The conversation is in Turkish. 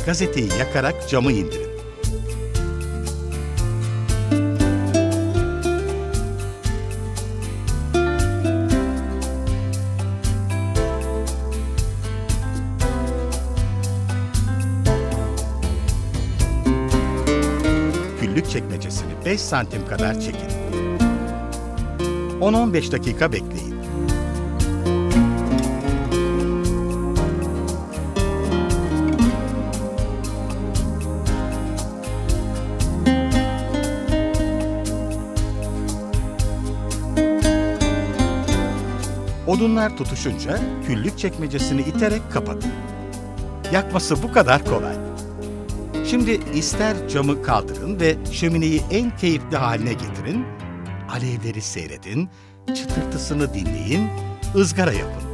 gazeteyi yakarak camı indirin. Küllük çekmecesini 5 santim kadar çekin. 10-15 dakika bekleyin. Odunlar tutuşunca küllük çekmecesini iterek kapatın. Yakması bu kadar kolay. Şimdi ister camı kaldırın ve şömineyi en keyifli haline getirin, alevleri seyredin, çıtırtısını dinleyin, ızgara yapın.